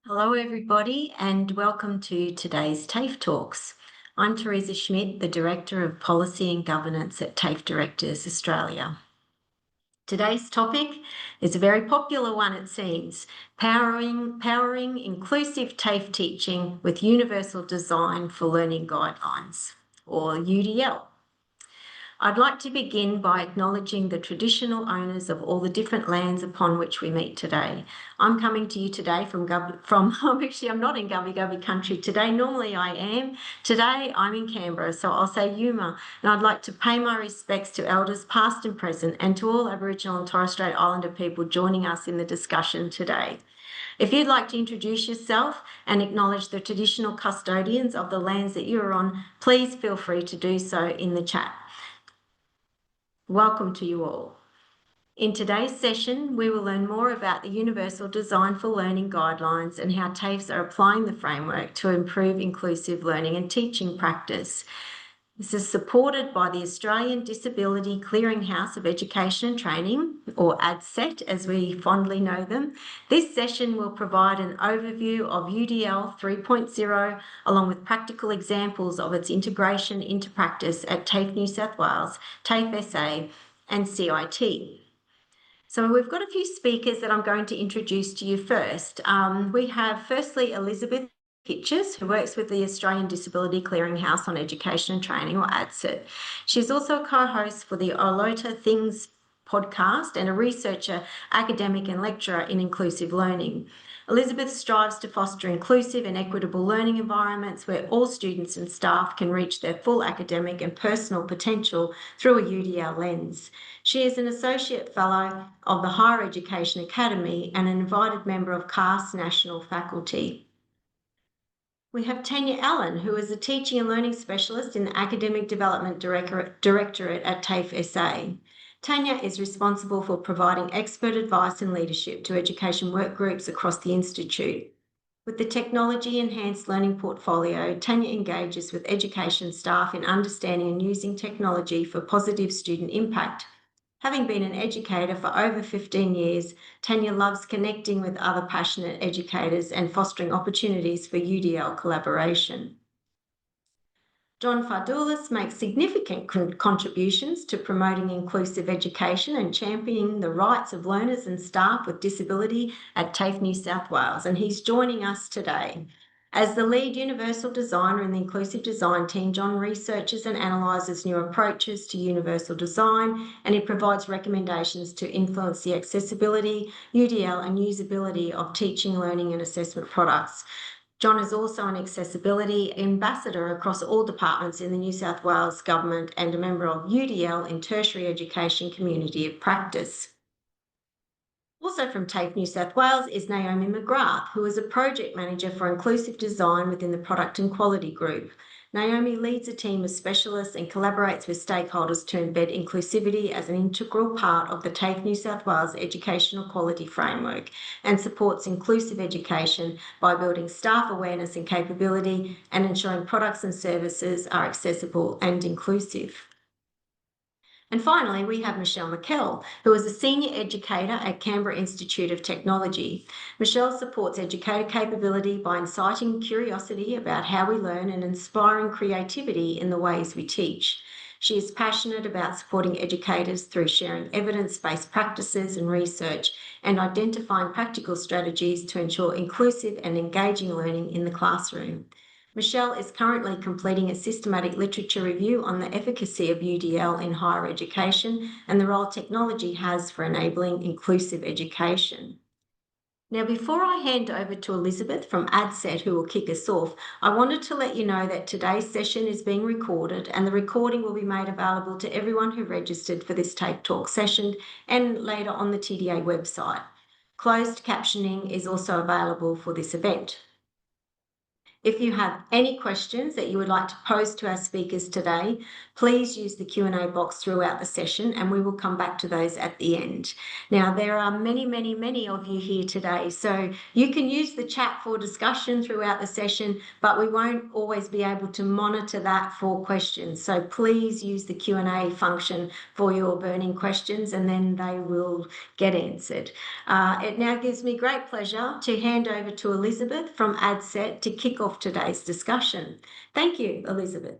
Hello, everybody, and welcome to today's TAFE Talks. I'm Teresa Schmidt, the Director of Policy and Governance at TAFE Directors Australia. Today's topic is a very popular one, it seems, powering inclusive TAFE teaching with universal design for learning guidelines, or UDL. I'd like to begin by acknowledging the traditional owners of all the different lands upon which we meet today. I'm coming to you today I'm not in Gubbi Gubbi country today. Normally I am. Today I'm in Canberra, so I'll say Yuma, and I'd like to pay my respects to elders past and present and to all Aboriginal and Torres Strait Islander people joining us in the discussion today. If you'd like to introduce yourself and acknowledge the traditional custodians of the lands that you're on, please feel free to do so in the chat. Welcome to you all. In today's session, we will learn more about the Universal Design for Learning guidelines and how TAFEs are applying the framework to improve inclusive learning and teaching practice. This is supported by the Australian Disability Clearinghouse of Education and Training, or ADCET as we fondly know them. This session will provide an overview of UDL 3.0 along with practical examples of its integration into practice at TAFE New South Wales, TAFE SA and CIT. So we've got a few speakers that I'm going to introduce to you first. We have firstly Elizabeth Pitches, who works with the Australian Disability Clearinghouse on Education and Training, or ADCET. She's also a co-host for the Olota Things podcast and a researcher, academic and lecturer in inclusive learning. Elizabeth strives to foster inclusive and equitable learning environments where all students and staff can reach their full academic and personal potential through a UDL lens. She is an Associate Fellow of the Higher Education Academy and an invited member of CAST National Faculty. We have Tanya Allen, who is a Teaching and Learning Specialist in the Academic Development Directorate at TAFE SA. Tanya is responsible for providing expert advice and leadership to education work groups across the Institute. With the technology-enhanced learning portfolio, Tanya engages with education staff in understanding and using technology for positive student impact. Having been an educator for over 15 years, Tanya loves connecting with other passionate educators and fostering opportunities for UDL collaboration. John Fardoulis makes significant contributions to promoting inclusive education and championing the rights of learners and staff with disability at TAFE New South Wales, and he's joining us today. As the lead universal designer in the inclusive design team, John researches and analyses new approaches to universal design, and he provides recommendations to influence the accessibility, UDL and usability of teaching, learning and assessment products. John is also an accessibility ambassador across all departments in the New South Wales Government and a member of UDL in Tertiary Education Community of Practice. Also from TAFE New South Wales is Naomi McGrath, who is a project manager for inclusive design within the Product and Quality Group. Naomi leads a team of specialists and collaborates with stakeholders to embed inclusivity as an integral part of the TAFE New South Wales Educational Quality Framework and supports inclusive education by building staff awareness and capability and ensuring products and services are accessible and inclusive. And finally, we have Michelle McKell, who is a senior educator at Canberra Institute of Technology. Michelle supports educator capability by inciting curiosity about how we learn and inspiring creativity in the ways we teach. She is passionate about supporting educators through sharing evidence-based practices and research and identifying practical strategies to ensure inclusive and engaging learning in the classroom. Michelle is currently completing a systematic literature review on the efficacy of UDL in higher education and the role technology has for enabling inclusive education. Now, before I hand over to Elizabeth from ADCET, who will kick us off, I wanted to let you know that today's session is being recorded and the recording will be made available to everyone who registered for this TAFE Talk session and later on the TDA website. Closed captioning is also available for this event. If you have any questions that you would like to pose to our speakers today, please use the Q&A box throughout the session and we will come back to those at the end. Now, there are many, many, many of you here today, so you can use the chat for discussion throughout the session, but we won't always be able to monitor that for questions. So please use the Q&A function for your burning questions and then they will get answered. It now gives me great pleasure to hand over to Elizabeth from AdSet to kick off today's discussion. Thank you, Elizabeth.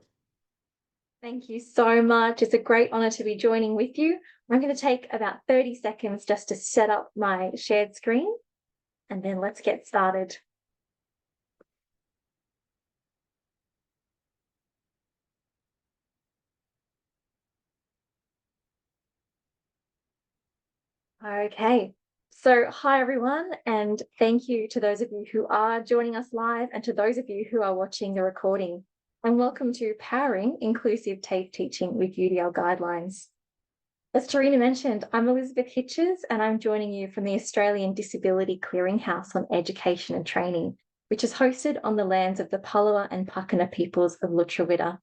Thank you so much. It's a great honour to be joining with you. I'm going to take about 30 seconds just to set up my shared screen, and then let's get started. Okay, so hi everyone, and thank you to those of you who are joining us live and to those of you who are watching the recording. And welcome to Powering Inclusive TAFE Teaching with UDL Guidelines. As Tarina mentioned, I'm Elizabeth Hitches and I'm joining you from the Australian Disability Clearinghouse on Education and Training, which is hosted on the lands of the Palawa and Pakana peoples of Lutruwita.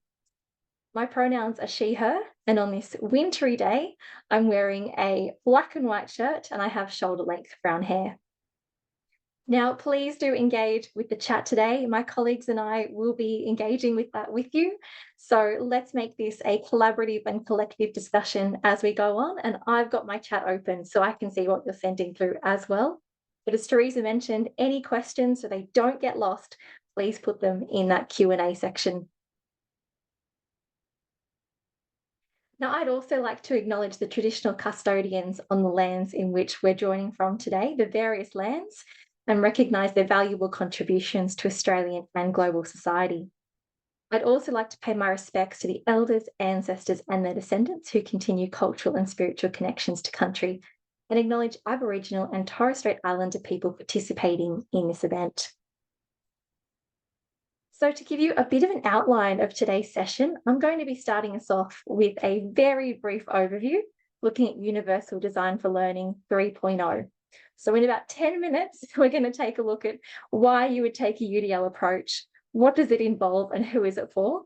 My pronouns are she, her, and on this wintry day, I'm wearing a black and white shirt and I have shoulder-length brown hair. Now, please do engage with the chat today. My colleagues and I will be engaging with that with you. So let's make this a collaborative and collective discussion as we go on. And I've got my chat open so I can see what you're sending through as well. But as Teresa mentioned, any questions so they don't get lost, please put them in that Q&A section. Now, I'd also like to acknowledge the traditional custodians on the lands in which we're joining from today, the various lands, and recognise their valuable contributions to Australian and global society. I'd also like to pay my respects to the elders, ancestors and their descendants who continue cultural and spiritual connections to country, and acknowledge Aboriginal and Torres Strait Islander people participating in this event. So to give you a bit of an outline of today's session, I'm going to be starting us off with a very brief overview, looking at Universal Design for Learning 3.0. So in about 10 minutes, we're going to take a look at why you would take a UDL approach, what does it involve and who is it for?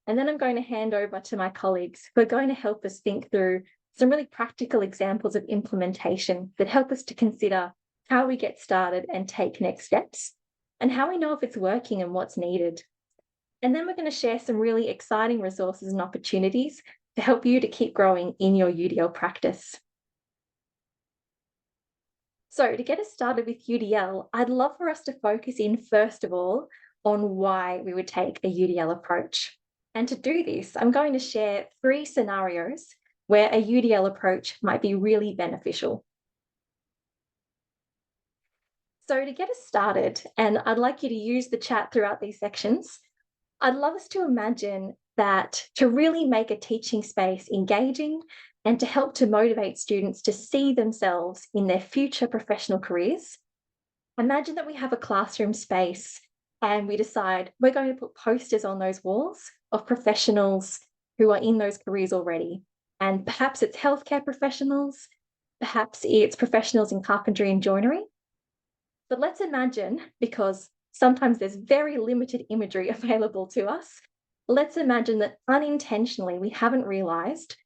And then I'm going to hand over to my colleagues who are going to help us think through some really practical examples of implementation that help us to consider how we get started and take next steps, and how we know if it's working and what's needed. And then we're going to share some really exciting resources and opportunities to help you to keep growing in your UDL practice. So to get us started with UDL, I'd love for us to focus in first of all on why we would take a UDL approach. And to do this, I'm going to share 3 scenarios where a UDL approach might be really beneficial. So to get us started, and I'd like you to use the chat throughout these sections, I'd love us to imagine that to really make a teaching space engaging and to help to motivate students to see themselves in their future professional careers, imagine that we have a classroom space and we decide we're going to put posters on those walls of professionals who are in those careers already. And perhaps it's healthcare professionals, perhaps it's professionals in carpentry and joinery. But let's imagine, because sometimes there's very limited imagery available to us, let's imagine that unintentionally we haven't realised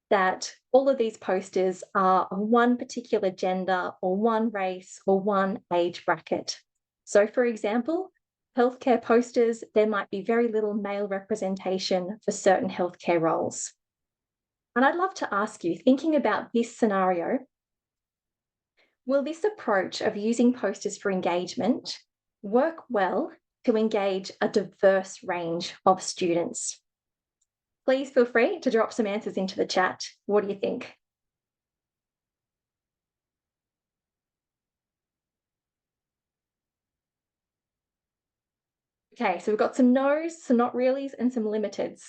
that all of these posters are of one particular gender or one race or one age bracket. So for example, healthcare posters, there might be very little male representation for certain healthcare roles. And I'd love to ask you, thinking about this scenario, will this approach of using posters for engagement work well to engage a diverse range of students? Please feel free to drop some answers into the chat. What do you think? Okay, so we've got some no's, some not reallys, and some limiteds.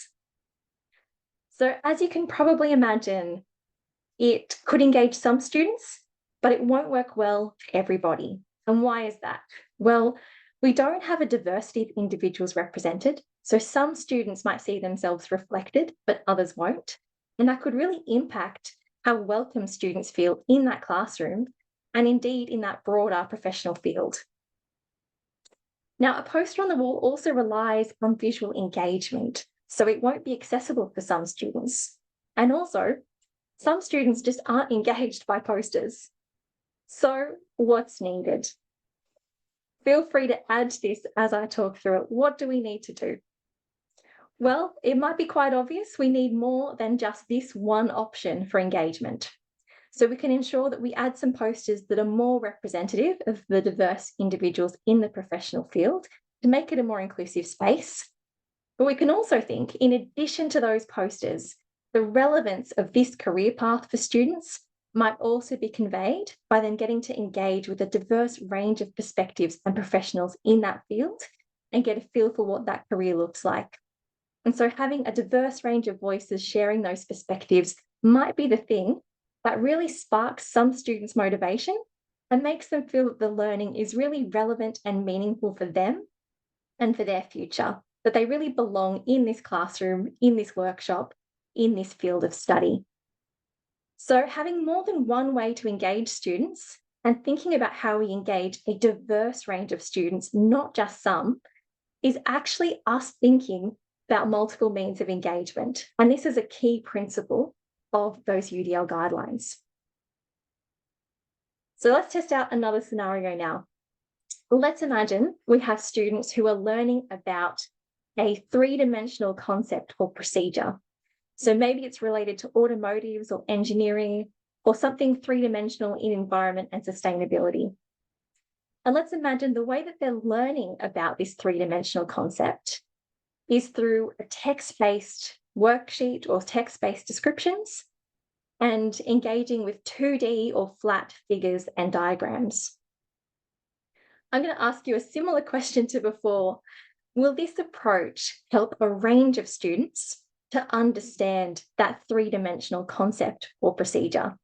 So as you can probably imagine, it could engage some students, but it won't work well for everybody. And why is that? Well, we don't have a diversity of individuals represented. So some students might see themselves reflected, but others won't. And that could really impact how welcome students feel in that classroom and indeed in that broader professional field. Now, a poster on the wall also relies on visual engagement, so it won't be accessible for some students. And also, some students just aren't engaged by posters. So, what's needed? Feel free to add this as I talk through it. What do we need to do? Well, it might be quite obvious we need more than just this one option for engagement. So we can ensure that we add some posters that are more representative of the diverse individuals in the professional field to make it a more inclusive space. But we can also think, in addition to those posters, the relevance of this career path for students might also be conveyed by them getting to engage with a diverse range of perspectives and professionals in that field and get a feel for what that career looks like. And so having a diverse range of voices sharing those perspectives might be the thing that really sparks some students' motivation and makes them feel that the learning is really relevant and meaningful for them and for their future, that they really belong in this classroom, in this workshop, in this field of study. So having more than one way to engage students and thinking about how we engage a diverse range of students, not just some, is actually us thinking about multiple means of engagement. And this is a key principle of those UDL guidelines. So let's test out another scenario now. Let's imagine we have students who are learning about a three-dimensional concept or procedure. So maybe it's related to automotives or engineering or something three-dimensional in environment and sustainability. And let's imagine the way that they're learning about this three-dimensional concept is through a text-based worksheet or text-based descriptions and engaging with 2D or flat figures and diagrams. I'm going to ask you a similar question to before. Will this approach help a range of students to understand that three-dimensional concept or procedure?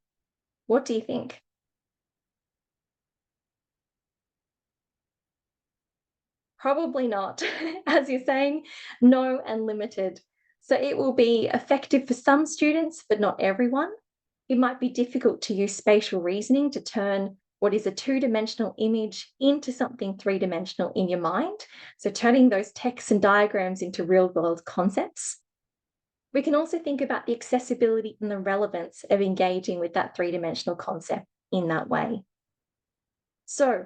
What do you think? Probably not. As you're saying, no and limited. So it will be effective for some students, but not everyone. It might be difficult to use spatial reasoning to turn what is a two-dimensional image into something three-dimensional in your mind. So turning those texts and diagrams into real-world concepts. We can also think about the accessibility and the relevance of engaging with that three-dimensional concept in that way. So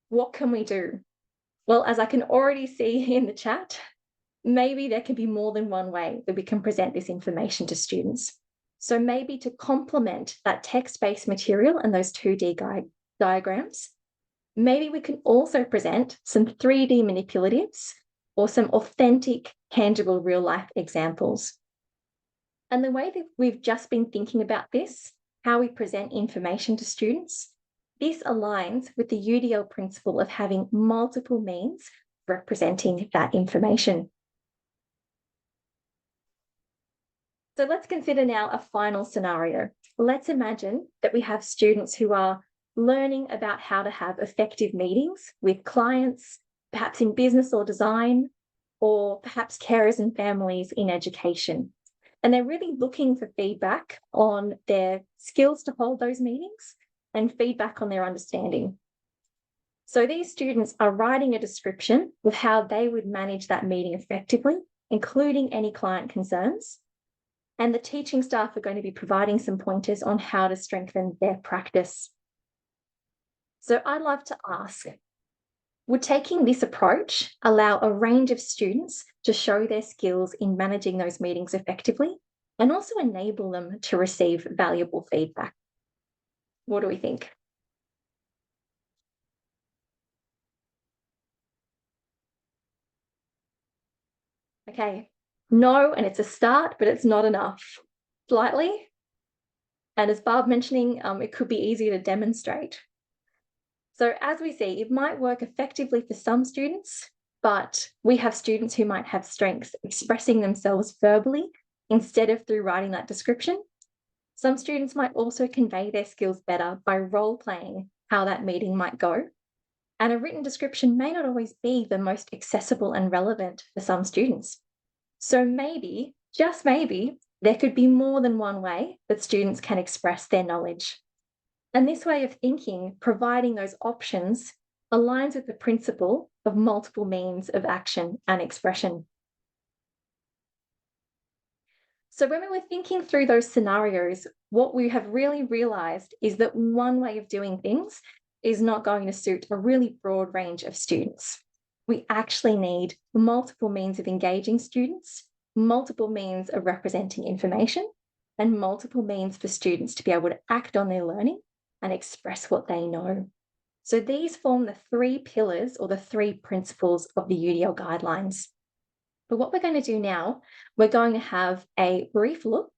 what can we do? Well, as I can already see in the chat, maybe there can be more than one way that we can present this information to students. So maybe to complement that text-based material and those 2D diagrams, maybe we can also present some 3D manipulatives or some authentic, tangible real-life examples. And the way that we've just been thinking about this, how we present information to students, this aligns with the UDL principle of having multiple means representing that information. So let's consider now a final scenario. Let's imagine that we have students who are learning about how to have effective meetings with clients, perhaps in business or design, or perhaps carers and families in education. And they're really looking for feedback on their skills to hold those meetings and feedback on their understanding. So these students are writing a description of how they would manage that meeting effectively, including any client concerns. And the teaching staff are going to be providing some pointers on how to strengthen their practice. So I'd love to ask, would taking this approach allow a range of students to show their skills in managing those meetings effectively and also enable them to receive valuable feedback? What do we think? Okay, no, and it's a start, but it's not enough. Slightly. And as Barb mentioning, it could be easier to demonstrate. So as we see, it might work effectively for some students, but we have students who might have strengths expressing themselves verbally instead of through writing that description. Some students might also convey their skills better by role-playing how that meeting might go. And a written description may not always be the most accessible and relevant for some students. So maybe, just maybe, there could be more than one way that students can express their knowledge. And this way of thinking, providing those options, aligns with the principle of multiple means of action and expression. So when we were thinking through those scenarios, what we have really realized is that one way of doing things is not going to suit a really broad range of students. We actually need multiple means of engaging students, multiple means of representing information, and multiple means for students to be able to act on their learning and express what they know. So these form the three pillars or the three principles of the UDL guidelines. But what we're going to do now, we're going to have a brief look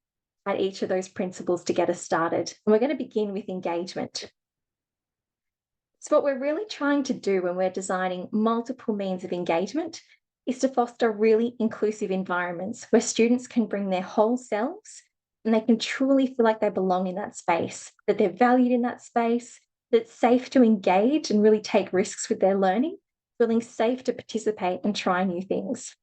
at each of those principles to get us started. And we're going to begin with engagement. So what we're really trying to do when we're designing multiple means of engagement is to foster really inclusive environments where students can bring their whole selves and they can truly feel like they belong in that space, that they're valued in that space, that it's safe to engage and really take risks with their learning, feeling safe to participate and try new things.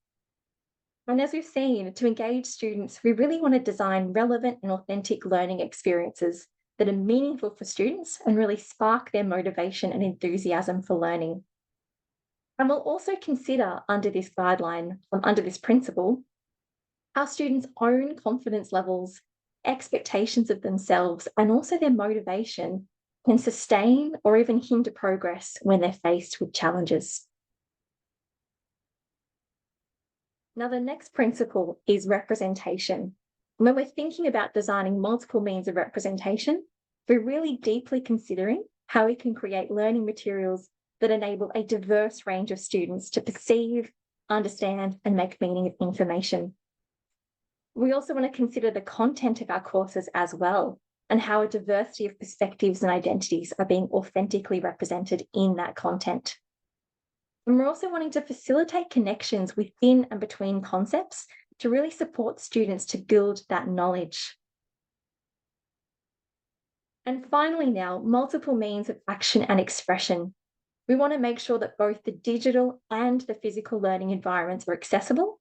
And as we've seen, to engage students, we really want to design relevant and authentic learning experiences that are meaningful for students and really spark their motivation and enthusiasm for learning. And we'll also consider under this guideline, under this principle, how students' own confidence levels, expectations of themselves, and also their motivation can sustain or even hinder progress when they're faced with challenges. Now, the next principle is representation. When we're thinking about designing multiple means of representation, we're really deeply considering how we can create learning materials that enable a diverse range of students to perceive, understand, and make meaning of information. We also want to consider the content of our courses as well, and how a diversity of perspectives and identities are being authentically represented in that content. And we're also wanting to facilitate connections within and between concepts to really support students to build that knowledge. And finally now, multiple means of action and expression. We want to make sure that both the digital and the physical learning environments are accessible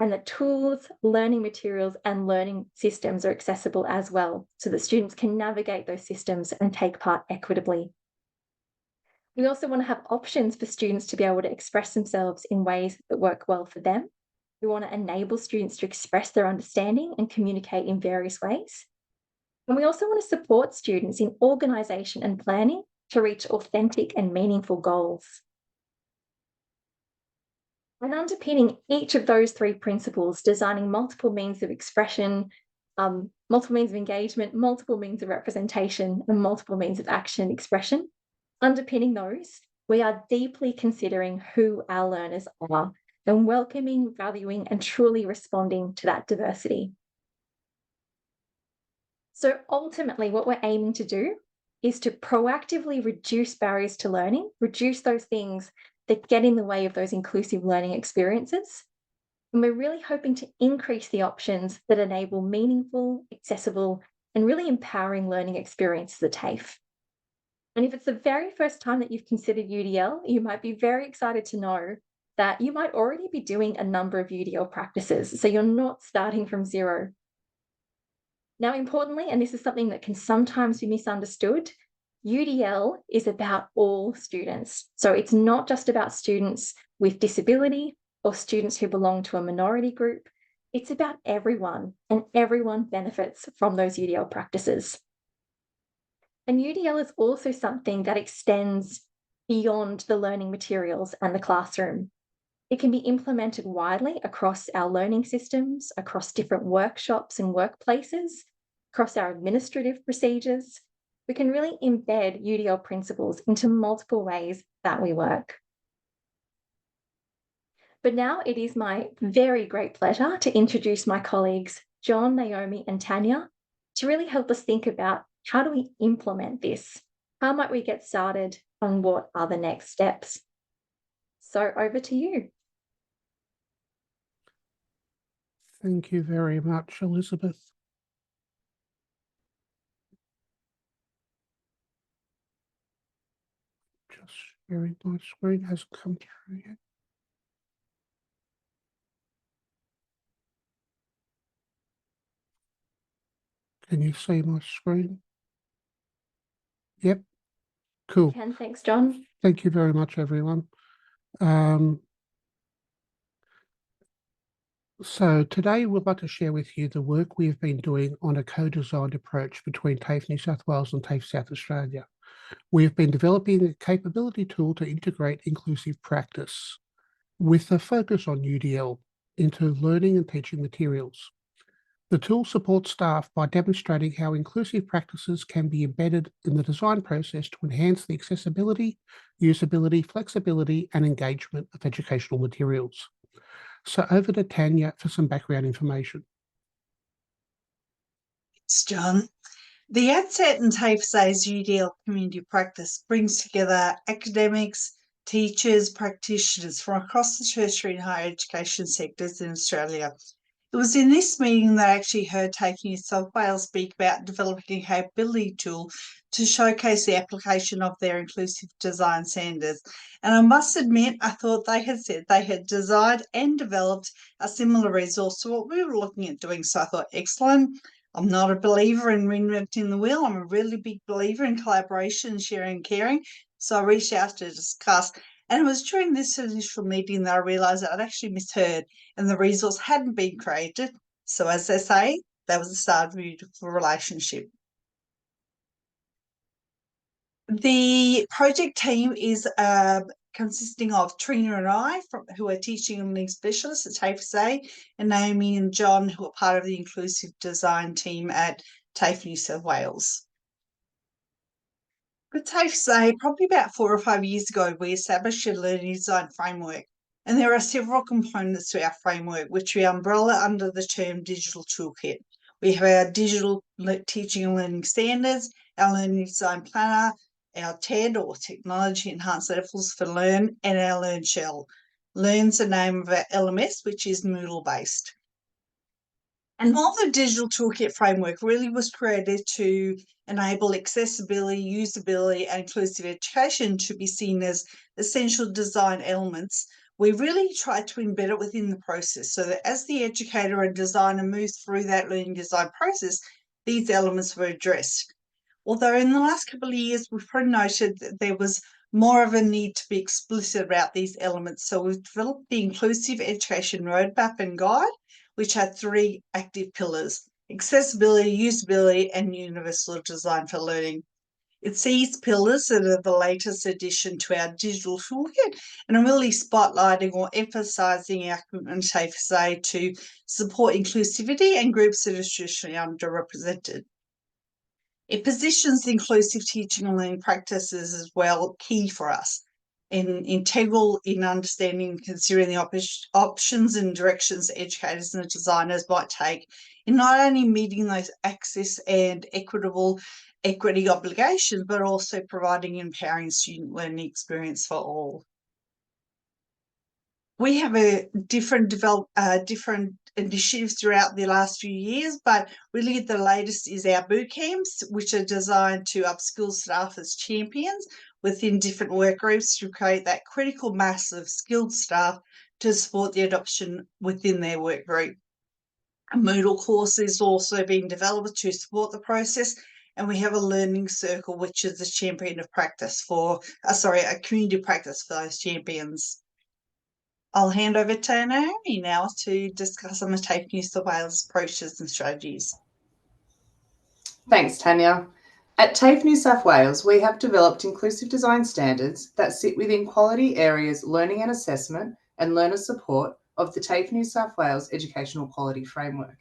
and that tools, learning materials, and learning systems are accessible as well, so that students can navigate those systems and take part equitably. We also want to have options for students to be able to express themselves in ways that work well for them. We want to enable students to express their understanding and communicate in various ways. And we also want to support students in organisation and planning to reach authentic and meaningful goals. And underpinning each of those three principles, designing multiple means of expression, multiple means of engagement, multiple means of representation, and multiple means of action and expression, underpinning those, we are deeply considering who our learners are and welcoming, valuing, and truly responding to that diversity. So ultimately, what we're aiming to do is to proactively reduce barriers to learning, reduce those things that get in the way of those inclusive learning experiences. And we're really hoping to increase the options that enable meaningful, accessible, and really empowering learning experiences at TAFE. And if it's the very first time that you've considered UDL, you might be very excited to know that you might already be doing a number of UDL practices. So you're not starting from zero. Now, importantly, and this is something that can sometimes be misunderstood, UDL is about all students. So it's not just about students with disability or students who belong to a minority group. It's about everyone, and everyone benefits from those UDL practices. And UDL is also something that extends beyond the learning materials and the classroom. It can be implemented widely across our learning systems, across different workshops and workplaces, across our administrative procedures. We can really embed UDL principles into multiple ways that we work. But now it is my very great pleasure to introduce my colleagues, John, Naomi, and Tanya, to really help us think about how do we implement this? How might we get started, and what are the next steps? So over to you. Thank you very much, Elizabeth. Just sharing my screen hasn't come through yet. Can you see my screen? Yep. Cool. Ken, thanks, John. Thank you very much, everyone. So today we'd like to share with you the work we've been doing on a co-designed approach between TAFE New South Wales and TAFE South Australia. We've been developing a capability tool to integrate inclusive practice with a focus on UDL into learning and teaching materials. The tool supports staff by demonstrating how inclusive practices can be embedded in the design process to enhance the accessibility, usability, flexibility, and engagement of educational materials. So over to Tanya for some background information. Thanks, John. The ADSET and TAFE's UDL community practice brings together academics, teachers, practitioners from across the tertiary and higher education sectors in Australia. It was in this meeting that I actually heard TAFE New South Wales speak about developing a capability tool to showcase the application of their inclusive design standards. And I must admit, I thought they had said they had designed and developed a similar resource to what we were looking at doing. So I thought, excellent. I'm not a believer in reinventing the wheel. I'm a really big believer in collaboration, sharing, and caring. So I reached out to discuss. And it was during this initial meeting that I realised that I'd actually misheard and the resource hadn't been created. So as they say, that was the start of a beautiful relationship. The project team is consisting of Trina and I, who are teaching and learning specialists at TAFE, and Naomi and John, who are part of the inclusive design team at TAFE New South Wales. With TAFE, probably about 4 or 5 years ago, we established a learning design framework, and there are several components to our framework, which we umbrella under the term digital toolkit. We have our digital teaching and learning standards, our learning design planner, our TED or Technology Enhanced Levels for Learn, and our Learn Shell. Learn's the name of our LMS, which is Moodle based. And while the digital toolkit framework really was created to enable accessibility, usability, and inclusive education to be seen as essential design elements, we really tried to embed it within the process so that as the educator and designer moves through that learning design process, these elements were addressed. Although in the last couple of years, we've probably noted that there was more of a need to be explicit about these elements. So we've developed the Inclusive Education Roadmap and Guide, which had 3 active pillars: accessibility, usability, and universal design for learning. It's these pillars that are the latest addition to our digital toolkit and are really spotlighting or emphasising our commitment to TAFE to support inclusivity and groups that are traditionally underrepresented. It positions inclusive teaching and learning practices as well key for us and integral in understanding and considering the options and directions educators and designers might take in not only meeting those access and equity obligations, but also providing empowering student learning experience for all. We have a different initiatives throughout the last few years, but really the latest is our boot camps, which are designed to upskill staff as champions within different work groups to create that critical mass of skilled staff to support the adoption within their work group. A Moodle course is also being developed to support the process, and we have a learning circle, which is a champion of practice for, a community practice for those champions. I'll hand over to Naomi now to discuss some of TAFE New South Wales approaches and strategies. Thanks, Tanya. At TAFE New South Wales, we have developed inclusive design standards that sit within quality areas learning and assessment and learner support of the TAFE New South Wales Educational Quality Framework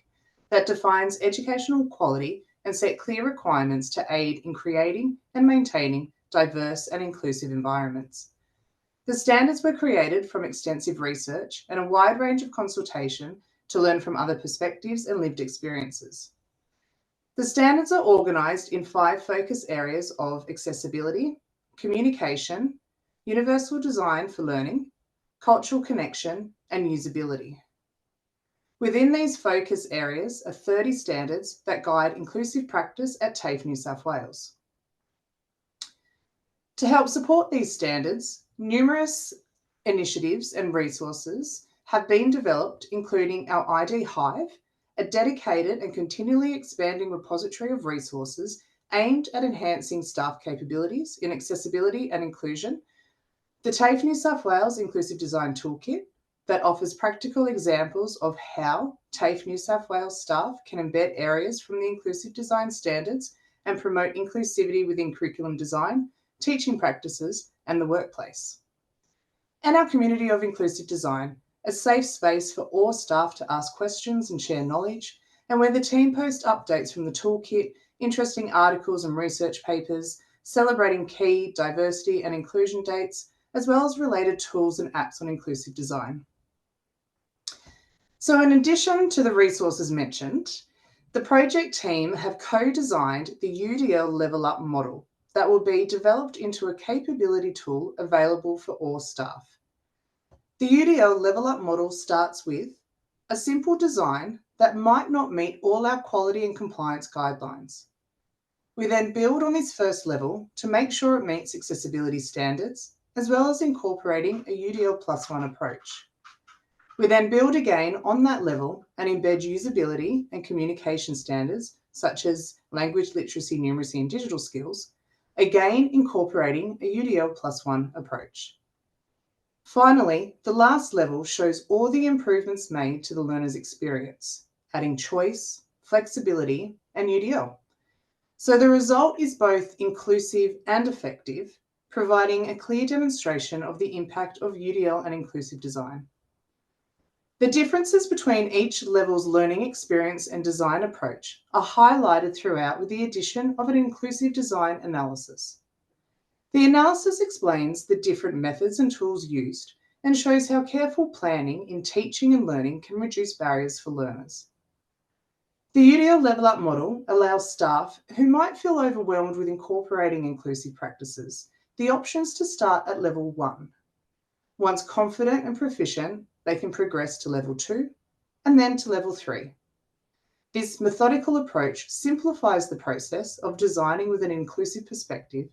that defines educational quality and set clear requirements to aid in creating and maintaining diverse and inclusive environments. The standards were created from extensive research and a wide range of consultation to learn from other perspectives and lived experiences. The standards are organised in 5 focus areas of accessibility, communication, universal design for learning, cultural connection, and usability. Within these focus areas are 30 standards that guide inclusive practice at TAFE New South Wales. To help support these standards, numerous initiatives and resources have been developed, including our ID Hive, a dedicated and continually expanding repository of resources aimed at enhancing staff capabilities in accessibility and inclusion, the TAFE New South Wales Inclusive Design Toolkit that offers practical examples of how TAFE New South Wales staff can embed areas from the inclusive design standards and promote inclusivity within curriculum design, teaching practices, and the workplace. And our community of inclusive design, a safe space for all staff to ask questions and share knowledge, and where the team post updates from the toolkit, interesting articles and research papers, celebrating key diversity and inclusion dates, as well as related tools and apps on inclusive design. So in addition to the resources mentioned, the project team have co-designed the UDL Level Up model that will be developed into a capability tool available for all staff. The UDL Level Up model starts with a simple design that might not meet all our quality and compliance guidelines. We then build on this first level to make sure it meets accessibility standards, as well as incorporating a UDL +1 approach. We then build again on that level and embed usability and communication standards, such as language literacy, numeracy, and digital skills, again incorporating a UDL +1 approach. Finally, the last level shows all the improvements made to the learner's experience, adding choice, flexibility, and UDL. So the result is both inclusive and effective, providing a clear demonstration of the impact of UDL and inclusive design. The differences between each level's learning experience and design approach are highlighted throughout with the addition of an inclusive design analysis. The analysis explains the different methods and tools used and shows how careful planning in teaching and learning can reduce barriers for learners. The UDL Level Up model allows staff who might feel overwhelmed with incorporating inclusive practices the options to start at level 1. Once confident and proficient, they can progress to level 2 and then to level 3. This methodical approach simplifies the process of designing with an inclusive perspective,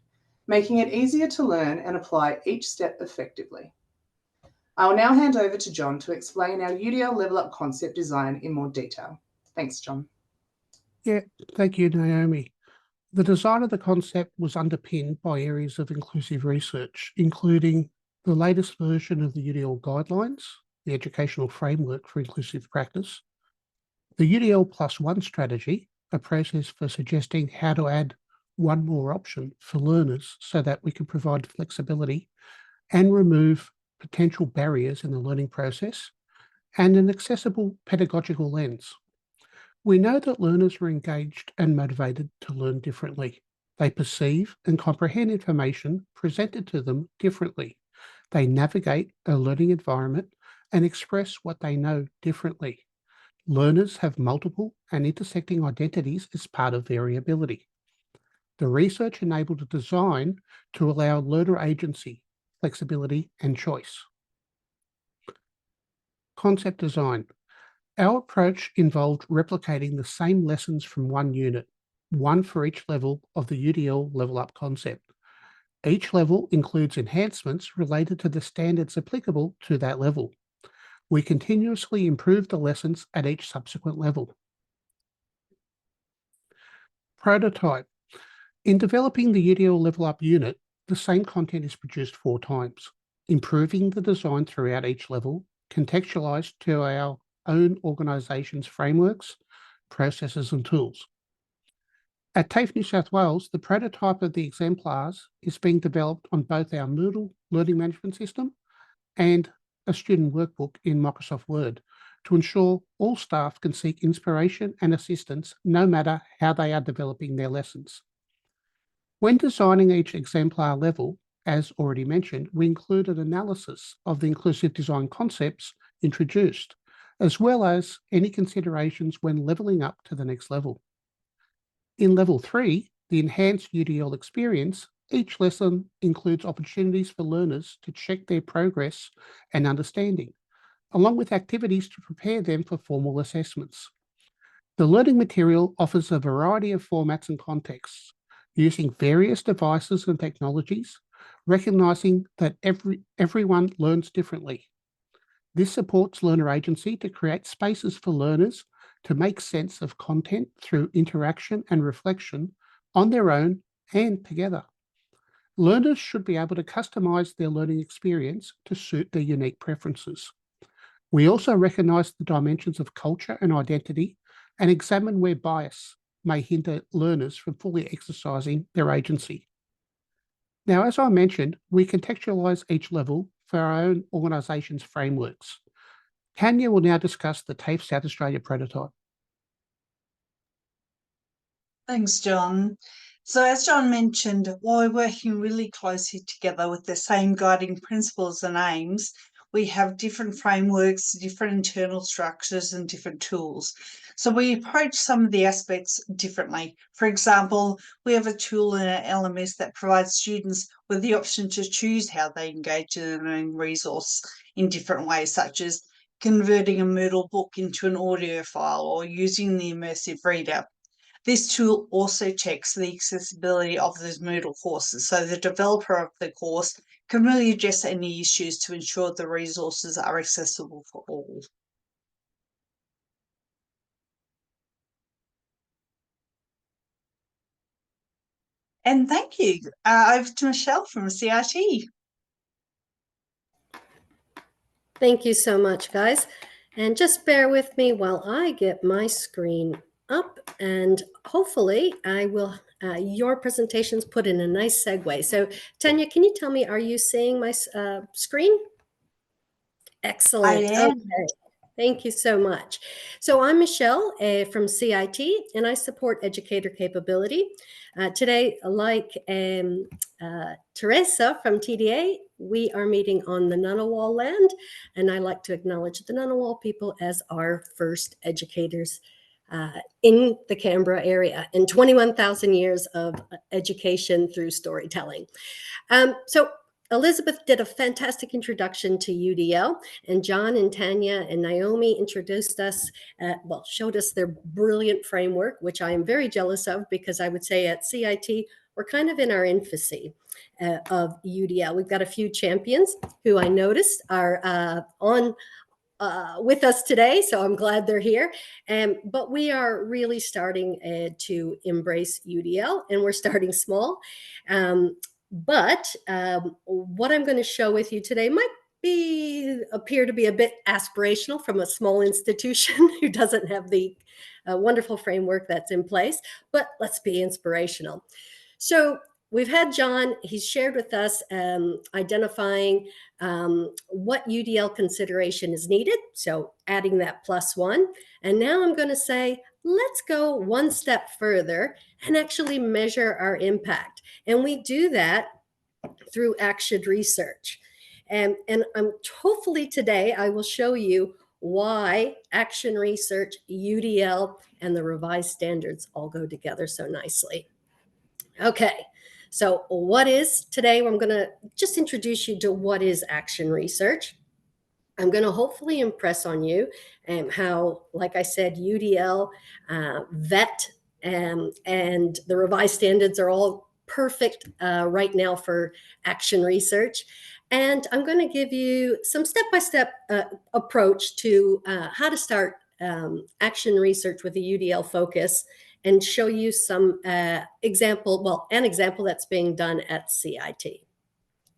making it easier to learn and apply each step effectively. I will now hand over to John to explain our UDL Level Up concept design in more detail. Thanks, John. Yeah, thank you, Naomi. The design of the concept was underpinned by areas of inclusive research, including the latest version of the UDL guidelines, the educational framework for inclusive practice, the UDL +1 strategy, a process for suggesting how to add one more option for learners so that we can provide flexibility and remove potential barriers in the learning process, and an accessible pedagogical lens. We know that learners are engaged and motivated to learn differently. They perceive and comprehend information presented to them differently. They navigate a learning environment and express what they know differently. Learners have multiple and intersecting identities as part of variability. The research enabled a design to allow learner agency, flexibility, and choice. Concept design. Our approach involved replicating the same lessons from one unit, one for each level of the UDL Level Up concept. Each level includes enhancements related to the standards applicable to that level. We continuously improve the lessons at each subsequent level. Prototype. In developing the UDL Level Up unit, the same content is produced 4 times, improving the design throughout each level, contextualized to our own organisation's frameworks, processes and tools. At TAFE New South Wales, the prototype of the exemplars is being developed on both our Moodle learning management system and a student workbook in Microsoft Word to ensure all staff can seek inspiration and assistance no matter how they are developing their lessons. When designing each exemplar level, as already mentioned, we include an analysis of the inclusive design concepts introduced, as well as any considerations when levelling up to the next level. In level 3, the enhanced UDL experience, each lesson includes opportunities for learners to check their progress and understanding, along with activities to prepare them for formal assessments. The learning material offers a variety of formats and contexts, using various devices and technologies, recognizing that everyone learns differently. This supports learner agency to create spaces for learners to make sense of content through interaction and reflection on their own and together. Learners should be able to customize their learning experience to suit their unique preferences. We also recognise the dimensions of culture and identity and examine where bias may hinder learners from fully exercising their agency. Now, as I mentioned, we contextualise each level for our own organisation's frameworks. Tanya will now discuss the TAFE South Australia prototype. Thanks, John. So as John mentioned, while we're working really closely together with the same guiding principles and aims, we have different frameworks, different internal structures and different tools. So we approach some of the aspects differently. For example, we have a tool in our LMS that provides students with the option to choose how they engage in a learning resource in different ways, such as converting a Moodle book into an audio file or using the immersive reader. This tool also checks the accessibility of those Moodle courses, so the developer of the course can really address any issues to ensure the resources are accessible for all. And thank you. Over to Michelle from CIT. Thank you so much, guys. And just bear with me while I get my screen up, and hopefully I will, your presentation's put in a nice segue. So Tanya, can you tell me, are you seeing my screen? Excellent. I am. Okay. Thank you so much. So I'm Michelle from CIT, and I support educator capability. Today, like Teresa from TDA, we are meeting on the Ngunnawal land, and I like to acknowledge the Ngunnawal people as our first educators in the Canberra area in 21,000 years of education through storytelling. So Elizabeth did a fantastic introduction to UDL, and John and Tanya and Naomi introduced us, showed us their brilliant framework, which I am very jealous of, because I would say at CIT, we're kind of in our infancy of UDL. We've got a few champions who I noticed are on with us today, so I'm glad they're here. But we are really starting to embrace UDL, and we're starting small. But what I'm going to show with you today might appear to be a bit aspirational from a small institution who doesn't have the wonderful framework that's in place, but let's be inspirational. So we've had John, he's shared with us identifying what UDL consideration is needed, so adding that +1. And now I'm going to say, let's go one step further and actually measure our impact. And we do that through action research. And hopefully today I will show you why action research, UDL, and the revised standards all go together so nicely. Okay, so what is today? I'm going to just introduce you to what is action research. I'm going to hopefully impress on you how, like I said, UDL, VET, and the revised standards are all perfect right now for action research. And I'm going to give you some step-by-step approach to how to start action research with a UDL focus, and show you some an example that's being done at CIT.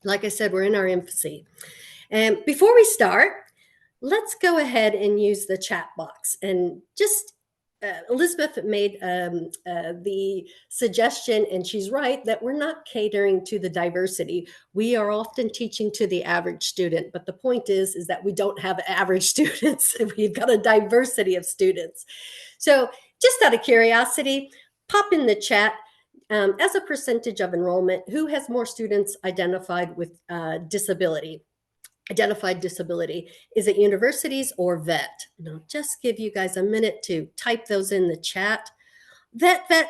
Like I said, we're in our infancy. And before we start, let's go ahead and use the chat box. And just Elizabeth made the suggestion, and she's right, that we're not catering to the diversity. We are often teaching to the average student, but the point is that we don't have average students. We've got a diversity of students. So just out of curiosity, pop in the chat as a percentage of enrollment, who has more students identified with identified disability? Is it universities or VET? And I'll just give you guys a minute to type those in the chat. VET. Oh,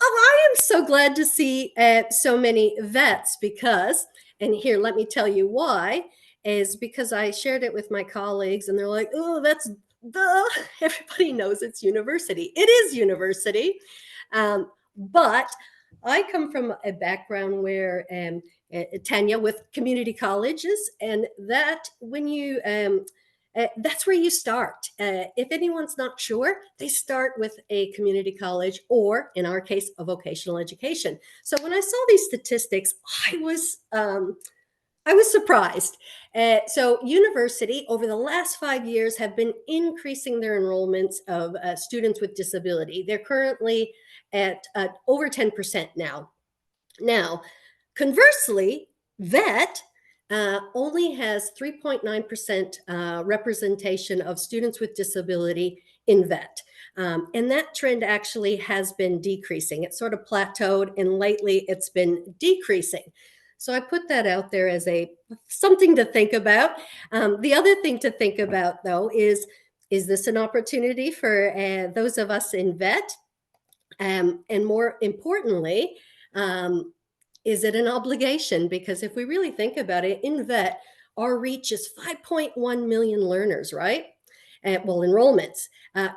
I am so glad to see so many VETs, because, and here, let me tell you why, is because I shared it with my colleagues and they're like, oh, that's duh. Everybody knows it's university. It is university. But I come from a background where Tanya, with community colleges, and that when you that's where you start. If anyone's not sure, they start with a community college, or in our case, a vocational education. So when I saw these statistics, I was surprised. So university over the last 5 years have been increasing their enrollments of students with disability. They're currently at over 10% now. Now, conversely, VET only has 3.9% representation of students with disability in VET. And that trend actually has been decreasing. It sort of plateaued, and lately it's been decreasing. So I put that out there as something to think about. The other thing to think about, though, is this an opportunity for those of us in VET? And more importantly, is it an obligation? Because if we really think about it, in VET, our reach is 5.1 million learners, right? Well, enrollments,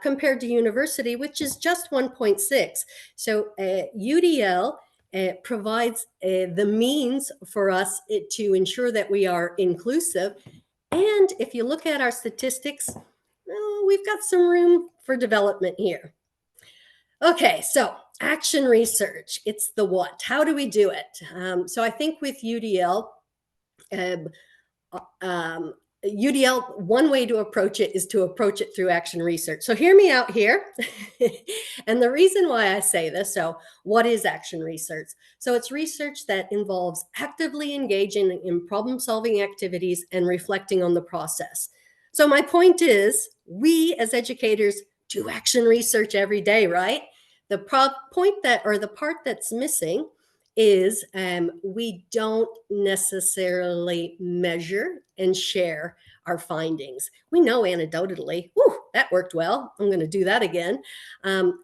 compared to university, which is just 1.6. So UDL provides the means for us to ensure that we are inclusive. And if you look at our statistics, we've got some room for development here. Okay, so action research, it's the what. How do we do it? So I think with UDL, UDL, one way to approach it is to approach it through action research. So hear me out here. And the reason why I say this, so what is action research? So it's research that involves actively engaging in problem-solving activities and reflecting on the process. So my point is, we as educators do action research every day, right? The part that's missing is we don't necessarily measure and share our findings. We know anecdotally, that worked well, I'm going to do that again. And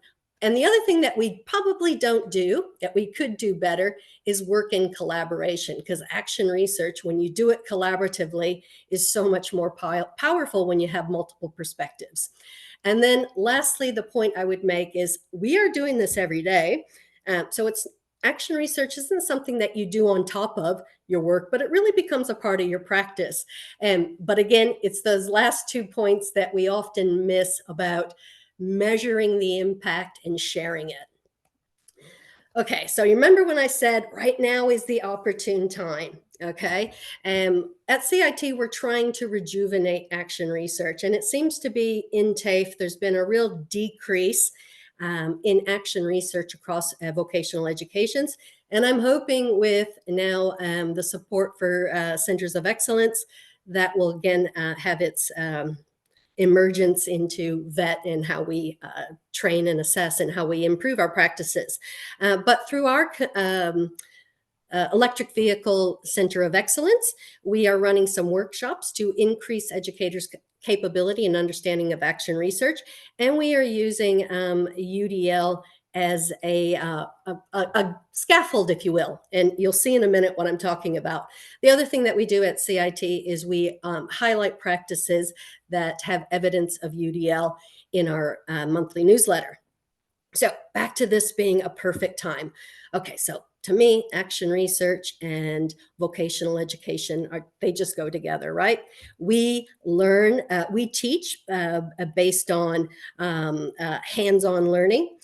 the other thing that we probably don't do, that we could do better, is work in collaboration, because action research, when you do it collaboratively, is so much more powerful when you have multiple perspectives. And then lastly, the point I would make is we are doing this every day. So action research isn't something that you do on top of your work, but it really becomes a part of your practice. But again, it's those last 2 points that we often miss about measuring the impact and sharing it. Okay, so you remember when I said right now is the opportune time, okay? At CIT, we're trying to rejuvenate action research, and it seems to be in TAFE, there's been a real decrease in action research across vocational educations. And I'm hoping with now the support for Centers of Excellence, that will again have its emergence into VET and how we train and assess and how we improve our practices. But through our Electric Vehicle Center of Excellence, we are running some workshops to increase educators' capability and understanding of action research. And we are using UDL as a scaffold, if you will. And you'll see in a minute what I'm talking about. The other thing that we do at CIT is we highlight practices that have evidence of UDL in our monthly newsletter. So back to this being a perfect time. Okay, so to me, action research and vocational education, they just go together, right? We learn, we teach based on hands-on learning.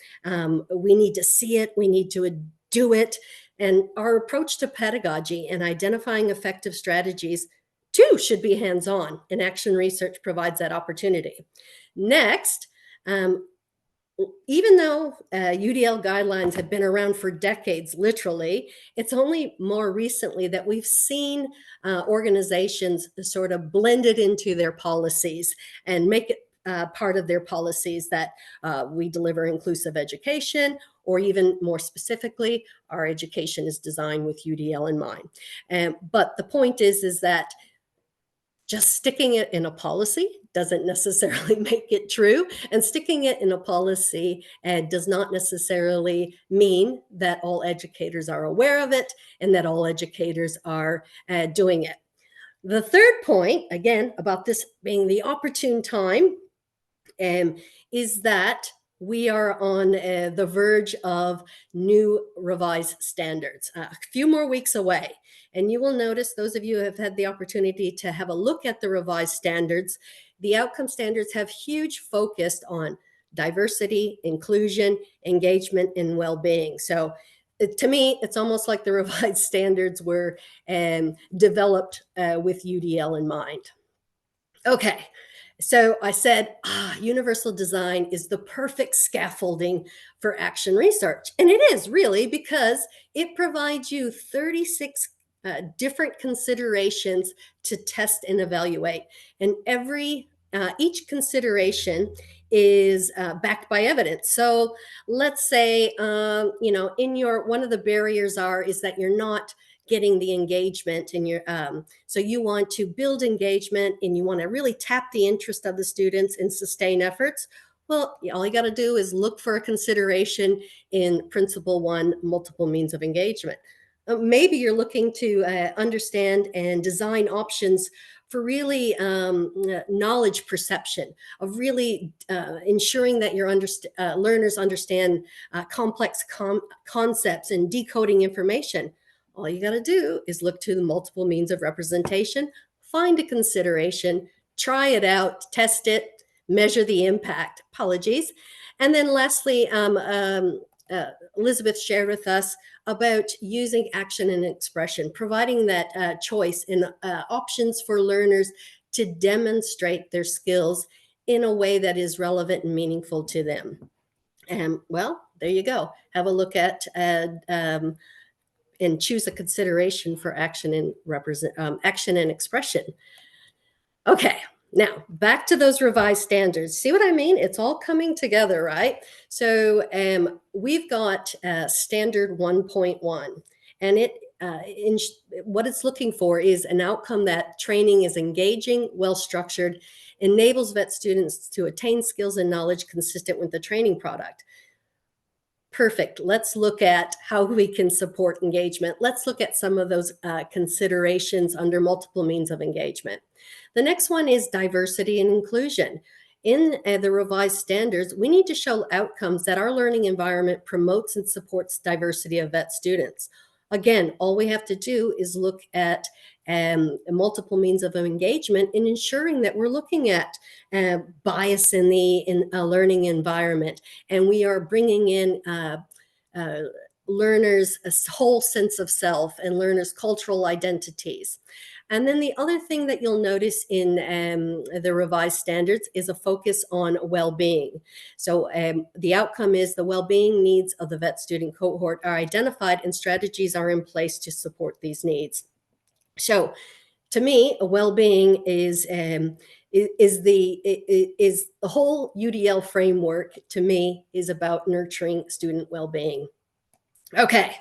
We need to see it, we need to do it. And our approach to pedagogy and identifying effective strategies too should be hands-on, and action research provides that opportunity. Next, even though UDL guidelines have been around for decades, literally, it's only more recently that we've seen organizations sort of blend it into their policies and make it part of their policies that we deliver inclusive education, or even more specifically, our education is designed with UDL in mind. But the point is that just sticking it in a policy doesn't necessarily make it true. And sticking it in a policy does not necessarily mean that all educators are aware of it and that all educators are doing it. The third point, again, about this being the opportune time, is that we are on the verge of new revised standards, a few more weeks away. And you will notice, those of you who have had the opportunity to have a look at the revised standards, the outcome standards have huge focus on diversity, inclusion, engagement, and well-being. So to me, it's almost like the revised standards were developed with UDL in mind. Okay, so I said, universal design is the perfect scaffolding for action research. And it is really, because it provides you 36 different considerations to test and evaluate. And each consideration is backed by evidence. So let's say, one of the barriers is that you're not getting the engagement in your so you want to build engagement and you want to really tap the interest of the students and sustain efforts. Well, all you got to do is look for a consideration in principle 1, multiple means of engagement. Maybe you're looking to understand and design options for really knowledge perception, of really ensuring that your learners understand complex concepts and decoding information. All you got to do is look to the multiple means of representation, find a consideration, try it out, test it, measure the impact. Apologies. And then lastly, Elizabeth shared with us about using action and expression, providing that choice and options for learners to demonstrate their skills in a way that is relevant and meaningful to them. And well, there you go. Have a look at and choose a consideration for action and expression. Okay, now back to those revised standards. See what I mean? It's all coming together, right? So we've got standard 1.1, and what it's looking for is an outcome that training is engaging, well-structured, enables vet students to attain skills and knowledge consistent with the training product. Perfect. Let's look at how we can support engagement. Let's look at some of those considerations under multiple means of engagement. The next one is diversity and inclusion. In the revised standards, we need to show outcomes that our learning environment promotes and supports diversity of vet students. Again, all we have to do is look at multiple means of engagement in ensuring that we're looking at bias in a learning environment, and we are bringing in learners' a whole sense of self and learners' cultural identities. And then the other thing that you'll notice in the revised standards is a focus on well-being. So the outcome is the well-being needs of the vet student cohort are identified and strategies are in place to support these needs. So to me, well-being is the whole UDL framework. To me, is about nurturing student well-being. Okay,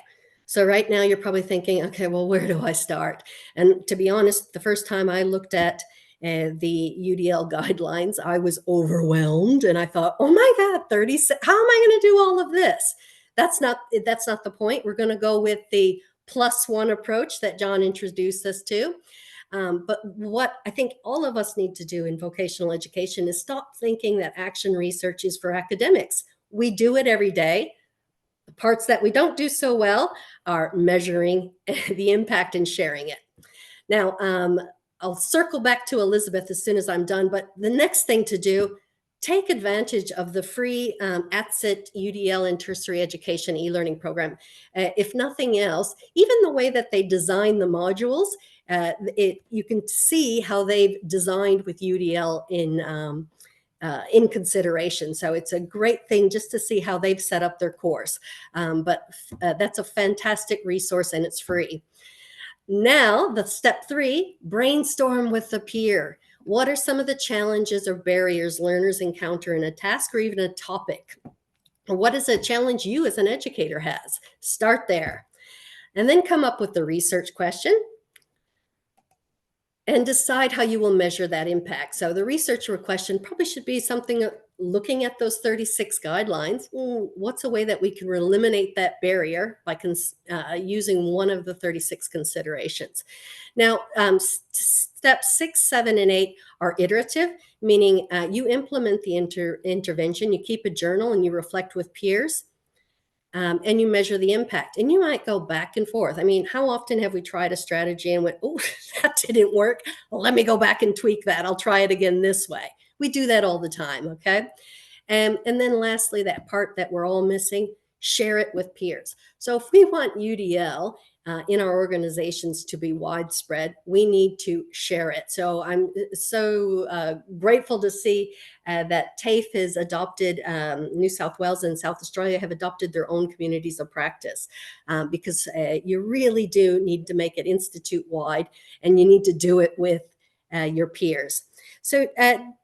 so right now you're probably thinking, okay, well, where do I start? And to be honest, the first time I looked at the UDL guidelines, I was overwhelmed, and I thought, oh my God, 36, how am I going to do all of this? That's not the point. We're going to go with the +1 approach that John introduced us to. But what I think all of us need to do in vocational education is stop thinking that action research is for academics. We do it every day. The parts that we don't do so well are measuring the impact and sharing it. Now, I'll circle back to Elizabeth as soon as I'm done, but the next thing to do, take advantage of the free ATSIT UDL and tertiary education e-learning program. If nothing else, even the way that they design the modules, you can see how they've designed with UDL in consideration. So it's a great thing just to see how they've set up their course. But that's a fantastic resource, and it's free. Now, the step 3, brainstorm with a peer. What are some of the challenges or barriers learners encounter in a task or even a topic? What is a challenge you as an educator has? Start there. And then come up with the research question and decide how you will measure that impact. So the researcher question probably should be something looking at those 36 guidelines. What's a way that we can eliminate that barrier by using one of the 36 considerations? Now, steps 6, 7, and 8 are iterative, meaning you implement the intervention, you keep a journal, and you reflect with peers. and you measure the impact, and you might go back and forth. I mean, how often have we tried a strategy and went, oh, that didn't work. Well, let me go back and tweak that. I'll try it again this way. We do that all the time, okay? And then lastly, that part that we're all missing, share it with peers. So if we want UDL in our organizations to be widespread, we need to share it. So I'm so grateful to see that TAFE has adopted, New South Wales and South Australia have adopted their own communities of practice, because you really do need to make it institute-wide, and you need to do it with your peers. So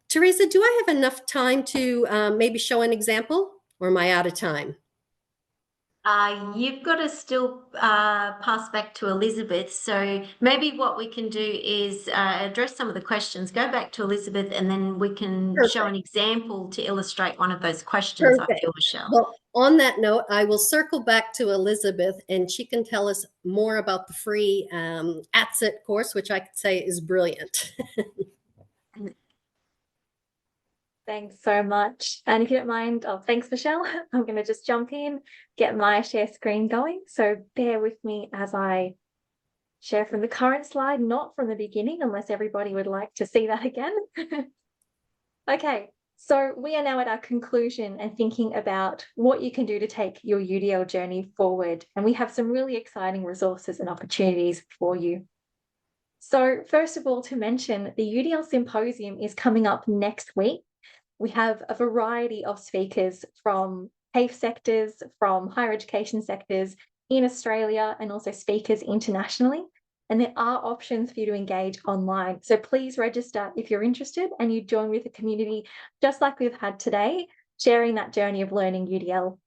Teresa, do I have enough time to maybe show an example, or am I out of time? You've got to still pass back to Elizabeth. So maybe what we can do is address some of the questions, go back to Elizabeth, and then we can show an example to illustrate one of those questions. Perfect. I feel, Michelle. Well, on that note, I will circle back to Elizabeth, and she can tell us more about the free ATSIT course, which I could say is brilliant. Thanks so much. And if you don't mind, thanks, Michelle. I'm going to just jump in, get my share screen going. So bear with me as I share from the current slide, not from the beginning, unless everybody would like to see that again. Okay, so we are now at our conclusion and thinking about what you can do to take your UDL journey forward. And we have some really exciting resources and opportunities for you. So first of all, to mention, the UDL Symposium is coming up next week. We have a variety of speakers from TAFE sectors, from higher education sectors in Australia, and also speakers internationally. And there are options for you to engage online. So please register if you're interested and you join with a community just like we've had today, sharing that journey of learning UDL.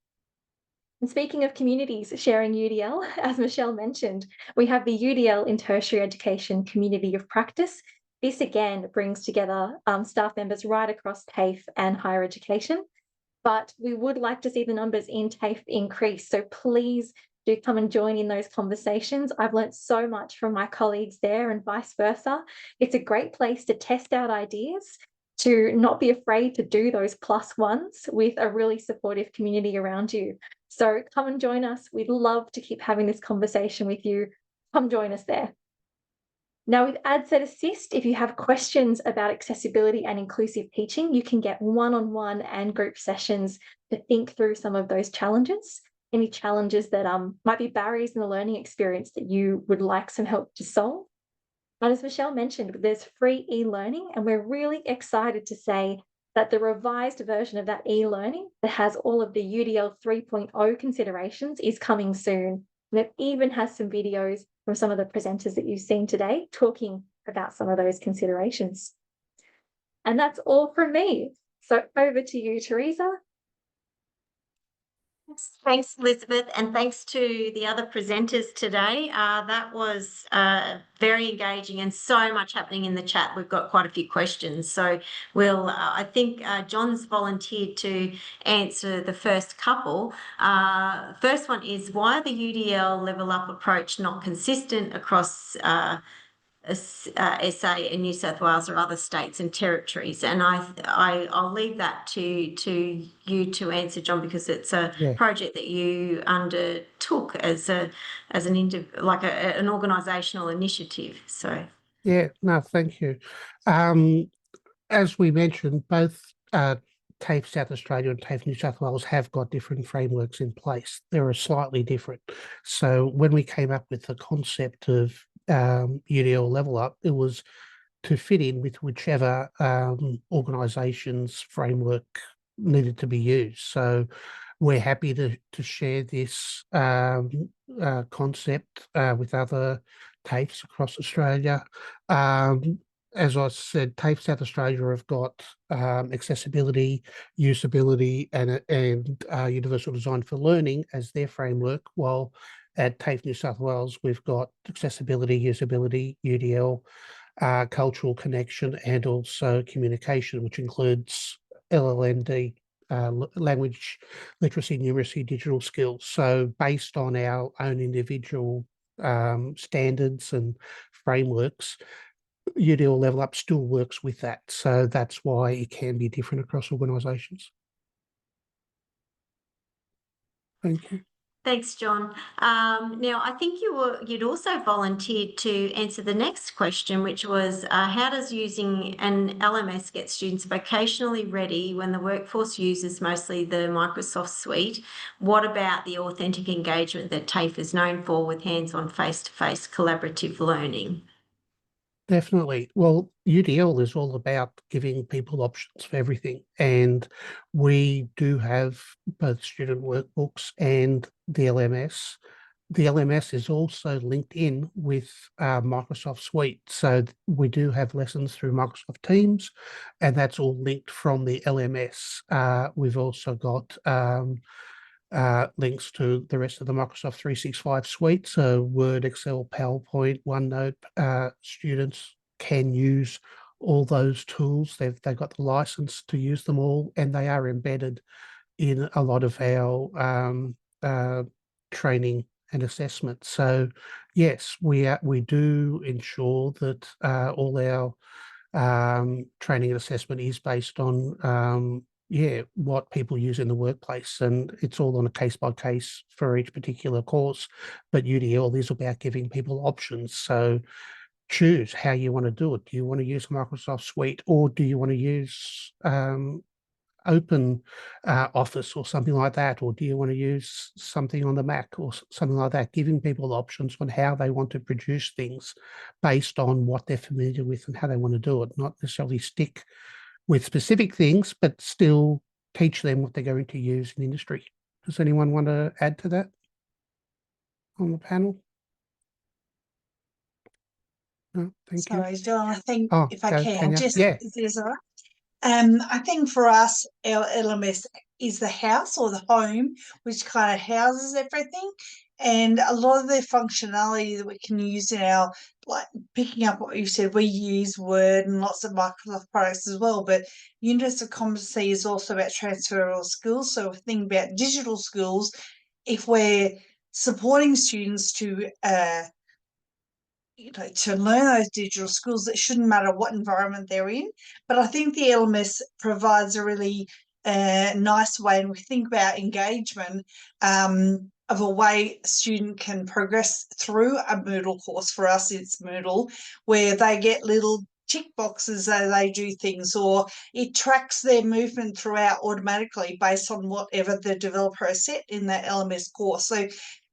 And speaking of communities sharing UDL, as Michelle mentioned, we have the UDL in Tertiary Education Community of Practice. This again brings together staff members right across TAFE and higher education, but we would like to see the numbers in TAFE increase. So please do come and join in those conversations. I've learned so much from my colleagues there and vice versa. It's a great place to test out ideas, to not be afraid to do those +1s with a really supportive community around you. So come and join us. We'd love to keep having this conversation with you. Come join us there. Now with AdSet Assist, if you have questions about accessibility and inclusive teaching, you can get one-on-one and group sessions to think through some of those challenges, any challenges that might be barriers in the learning experience that you would like some help to solve. And as Michelle mentioned, there's free e-learning, and we're really excited to say that the revised version of that e-learning that has all of the UDL 3.0 considerations is coming soon. And it even has some videos from some of the presenters that you've seen today talking about some of those considerations. And that's all from me. So over to you, Teresa. Thanks, Elizabeth, and thanks to the other presenters today. That was very engaging and so much happening in the chat. We've got quite a few questions. So we'll, I think John's volunteered to answer the first couple. First one is, why are the UDL level up approach not consistent across SA in New South Wales or other states and territories? And I'll leave that to you to answer, John, because it's a project that you undertook as an organisational initiative. So yeah, no, thank you. As we mentioned, both TAFE South Australia and TAFE New South Wales have got different frameworks in place. They're slightly different. So when we came up with the concept of UDL level up, it was to fit in with whichever organisation's framework needed to be used. So we're happy to share this concept with other TAFEs across Australia. As I said, TAFE South Australia have got accessibility, usability, and universal design for learning as their framework, while at TAFE New South Wales, we've got accessibility, usability, UDL, cultural connection, and also communication, which includes LLND, language literacy, numeracy, digital skills. So based on our own individual standards and frameworks, UDL level up still works with that. So that's why it can be different across organisations. Thank you. Thanks, John. Now, I think you'd also volunteered to answer the next question, which was how does using an LMS get students vocationally ready when the workforce uses mostly the Microsoft suite? What about the authentic engagement that TAFE is known for with hands-on, face-to-face collaborative learning? Definitely. Well, UDL is all about giving people options for everything. And we do have both student workbooks and the LMS. The LMS is also linked in with Microsoft Suite. So we do have lessons through Microsoft Teams, and that's all linked from the LMS. We've also got links to the rest of the Microsoft 365 suite. So Word, Excel, PowerPoint, OneNote, students can use all those tools. They've got the license to use them all, and they are embedded in a lot of our training and assessment. So yes, we do ensure that all our training and assessment is based on what people use in the workplace, and it's all on a case by case for each particular course. But UDL is about giving people options. So choose how you want to do it. Do you want to use Microsoft Suite, or do you want to use Open Office or something like that, or do you want to use something on the Mac or something like that? Giving people options on how they want to produce things based on what they're familiar with and how they want to do it, not necessarily stick with specific things, but still teach them what they're going to use in industry. Does anyone want to add to that on the panel? No, thank you. Sorry, John, I think Oh, if I go, can, Tanya. just Yeah. is this all right? I think for us, our LMS is the house or the home, which kind of houses everything. And a lot of the functionality that we can use in our, like picking up what you said, we use Word and lots of Microsoft products as well. But Universal Competency is also about transferable skills. So if we think about digital skills, if we're supporting students to to learn those digital skills, it shouldn't matter what environment they're in. But I think the LMS provides a really nice way, and we think about engagement of a way a student can progress through a Moodle course. For us, it's Moodle, where they get little tick boxes as they do things, or it tracks their movement throughout automatically based on whatever the developer has set in that LMS course. So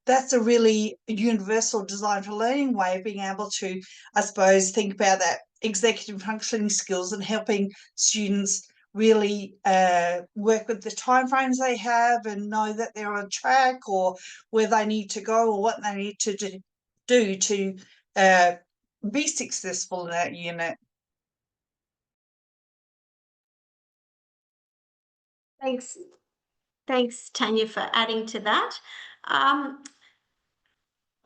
that's a really universal design for learning way of being able to, I suppose, think about that executive functioning skills and helping students really work with the timeframes they have and know that they're on track or where they need to go or what they need to do to be successful in that unit. Thanks, Tanya, for adding to that.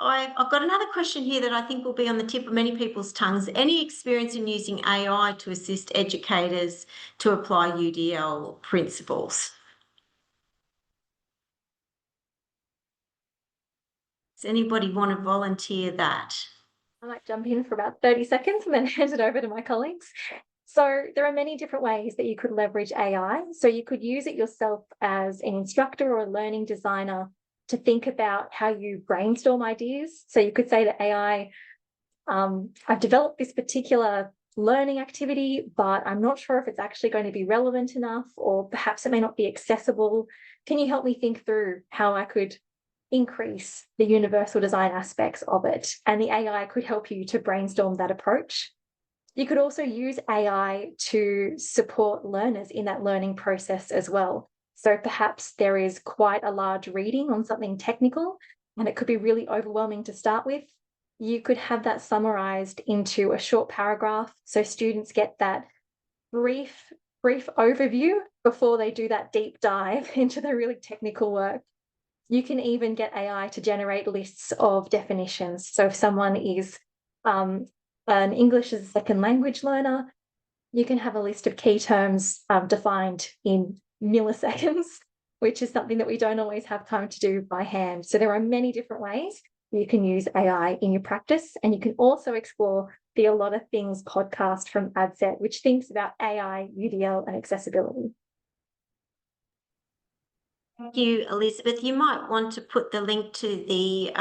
I've got another question here that I think will be on the tip of many people's tongues. Any experience in using AI to assist educators to apply UDL principles? Does anybody want to volunteer that? I might jump in for about 30 seconds and then hand it over to my colleagues. So there are many different ways that you could leverage AI. So you could use it yourself as an instructor or a learning designer to think about how you brainstorm ideas. So you could say to AI, I've developed this particular learning activity, but I'm not sure if it's actually going to be relevant enough, or perhaps it may not be accessible. Can you help me think through how I could increase the universal design aspects of it? And the AI could help you to brainstorm that approach. You could also use AI to support learners in that learning process as well. So perhaps there is quite a large reading on something technical, and it could be really overwhelming to start with. You could have that summarized into a short paragraph so students get that brief overview before they do that deep dive into the really technical work. You can even get AI to generate lists of definitions. So if someone is an English as a second language learner, you can have a list of key terms defined in milliseconds, which is something that we don't always have time to do by hand. So there are many different ways you can use AI in your practice, and you can also explore the A Lot of Things podcast from AdSet, which thinks about AI, UDL, and accessibility. Thank you, Elizabeth. You might want to put the link to the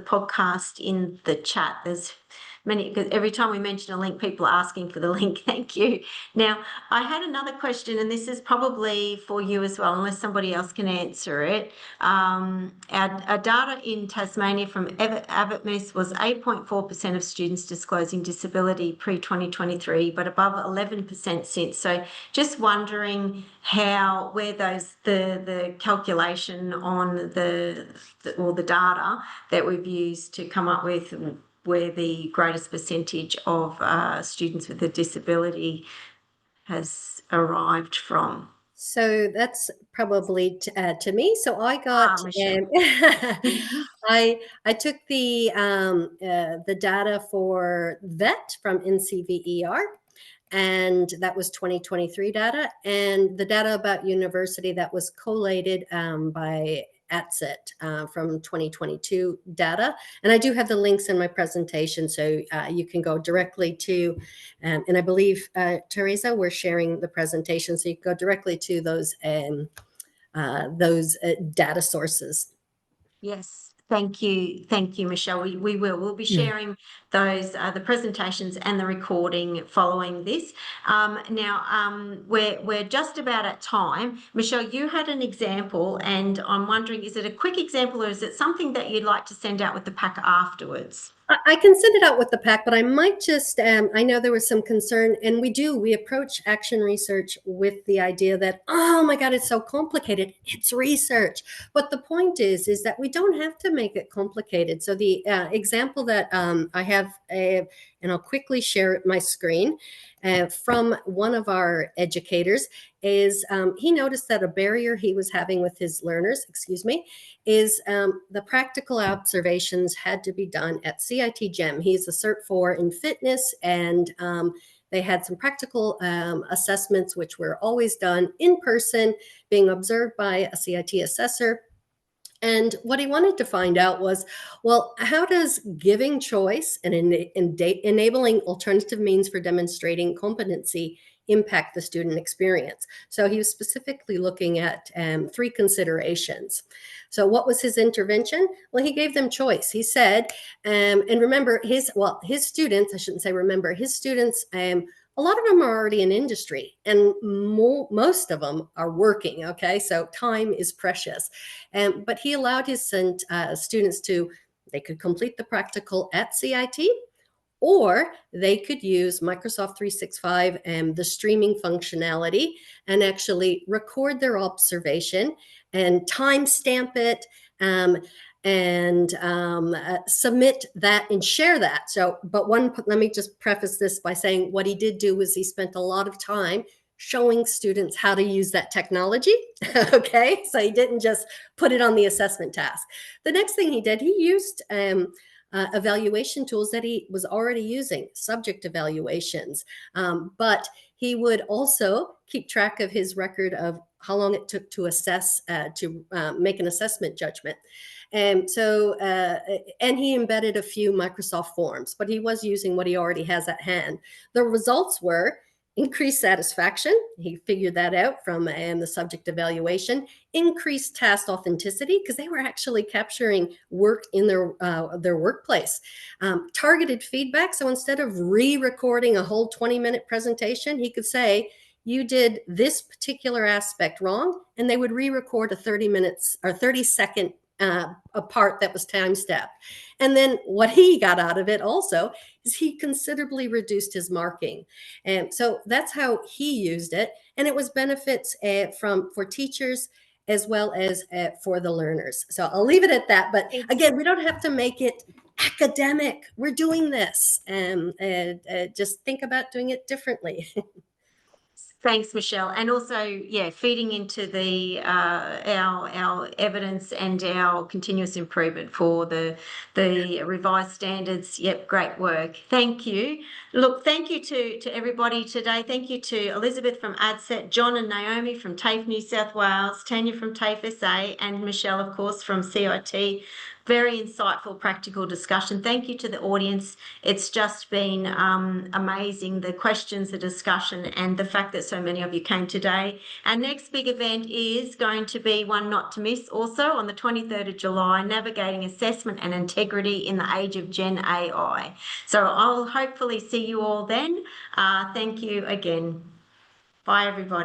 podcast in the chat. There's many, because every time we mention a link, people are asking for the link. Thank you. Now, I had another question, and this is probably for you as well, unless somebody else can answer it. Our data in Tasmania from Abbott was 8.4% of students disclosing disability pre-2023, but above 11% since. So just wondering where the calculation on the data that we've used to come up with where the greatest percentage of students with a disability has arrived from. So that's probably to me. So I got, I took the data for VET from NCVER, and that was 2023 data, and the data about university that was collated by ATSET from 2022 data. And I do have the links in my presentation, so you can go directly to, and I believe, Teresa, we're sharing the presentation, so you can go directly to those data sources. Yes, thank you, Michelle. We'll be sharing those the presentations and the recording following this. Now we're just about at time. Michelle, you had an example, and I'm wondering, is it a quick example or is it something that you'd like to send out with the pack afterwards? I can send it out with the pack, but I might just, I know there was some concern, and we approach action research with the idea that, oh my God, it's so complicated. It's research. But the point is that we don't have to make it complicated. So the example that I have, and I'll quickly share my screen, from one of our educators is he noticed that a barrier he was having with his learners, is the practical observations had to be done at CIT GEM. He's a Cert 4 in fitness, and they had some practical assessments, which were always done in person, being observed by a CIT assessor. And what he wanted to find out was, well, how does giving choice and enabling alternative means for demonstrating competency impact the student experience? So he was specifically looking at 3 considerations. So what was his intervention? Well, he gave them choice. He said, and remember his students, I shouldn't say remember, his students, a lot of them are already in industry, and most of them are working, okay? So time is precious. But he allowed his students they could complete the practical at CIT, or they could use Microsoft 365 and the streaming functionality and actually record their observation and timestamp it, and submit that and share that. So, but let me just preface this by saying what he did do was he spent a lot of time showing students how to use that technology. Okay, so he didn't just put it on the assessment task. The next thing he did, he used evaluation tools that he was already using, subject evaluations, but he would also keep track of his record of how long it took to assess, to make an assessment judgment. And so, and he embedded a few Microsoft forms, but he was using what he already has at hand. The results were increased satisfaction. He figured that out from the subject evaluation. Increased task authenticity, because they were actually capturing work in their workplace. Targeted feedback. So instead of re-recording a whole 20-minute presentation, he could say, you did this particular aspect wrong, and they would re-record a 30-second a part that was time-stamped. And then what he got out of it also is he considerably reduced his marking. And so that's how he used it. And it was benefits for teachers as well as for the learners. So I'll leave it at that. But again, we don't have to make it academic. We're doing this, and just think about doing it differently. Thanks, Michelle. And also, feeding into the our evidence and our continuous improvement for the revised standards. Yep, great work. Thank you. Look, thank you to everybody today. Thank you to Elizabeth from ADSET, John and Naomi from TAFE New South Wales, Tanya from TAFE SA, and Michelle, of course, from CIT. very insightful, practical discussion. Thank you to the audience. It's just been amazing, the questions, the discussion, and the fact that so many of you came today. Our next big event is going to be one not to miss also on the 23rd of July, Navigating Assessment and Integrity in the Age of Gen AI. So I'll hopefully see you all then. Thank you again. Bye, everybody.